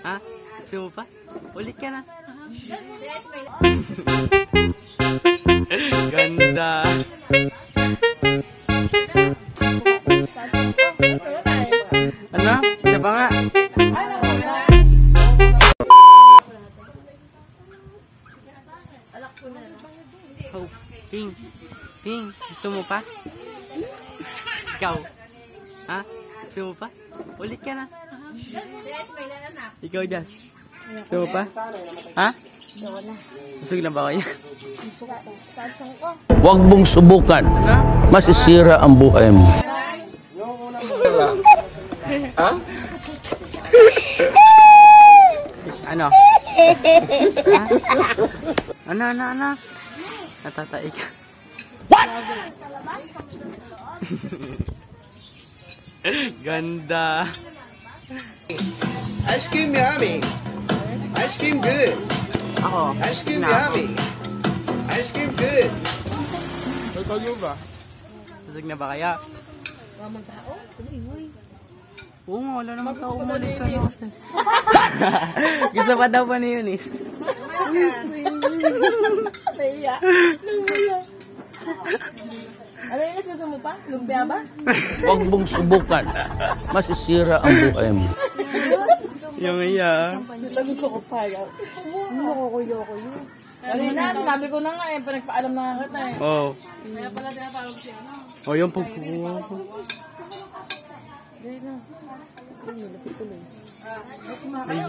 Ha? Gusto mo pa? Ulit ka na. Ganda. Ano? Isa pa nga. Oh, Ping. Ping, gusto mo pa? Ikaw? Ha? Gusto mo pa? Ulit ka na. Ikaw, Jazz. Gusto mo pa? Ha? Busog na ba kayo? Huwag mong subukan. Masisira ang buhay mo. Ha? Ano? Ha? Ano? Natatai ka. What? Ganda. Ice cream yummy. Ice cream good. Ako. Ice cream yummy. Ice cream good. Ikaw ba? Busog na ba kaya? Wala mang tao? Oo nga, wala namang tao. Umulit ka na kasi. Gusto pa daw pa ni Eunice. Naiya. Ano yun? Gusto mo pa? Lumpia ba? Huwag mong subukan. Masisira ang buhay mo. Yung iya. Gusto ko pa. Ano ko yun? Kanina, sabi ko na nga eh. Pinagpaalam na nga kita eh. Oo. Kaya pala tinatawag siya. Oh, yung pagkukuha ko.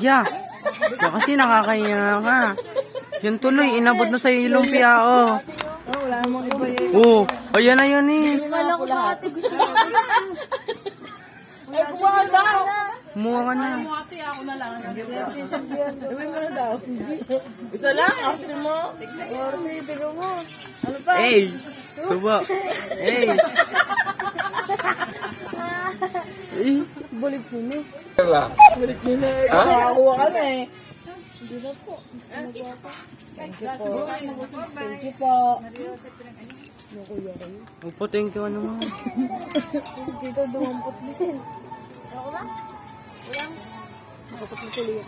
Iya. Kaya kasi nakakaya ka. Yun tuloy, inabot na sa'yo yung lumpia, oh. Wala namang iba yun. Oh, ayan na yun, Nis. Wala ko lahat. Gusto mo ay, kumuha ka daw. Kumuha ka na. Ate, ako na lang. Iwi mo na daw. Isa lang, ate mo. Ate, tignan mo. Ano pa? Hey, subo. Hey. Balik mo na. Balik mo na. Nakakuha ka na eh. Hindi na po. Thank you po. Thank you po. Nakuya kayo. Opo, thank you, ano mo. Dito, dumampot din. Ako ba? Walang. Nakapot na tuloy.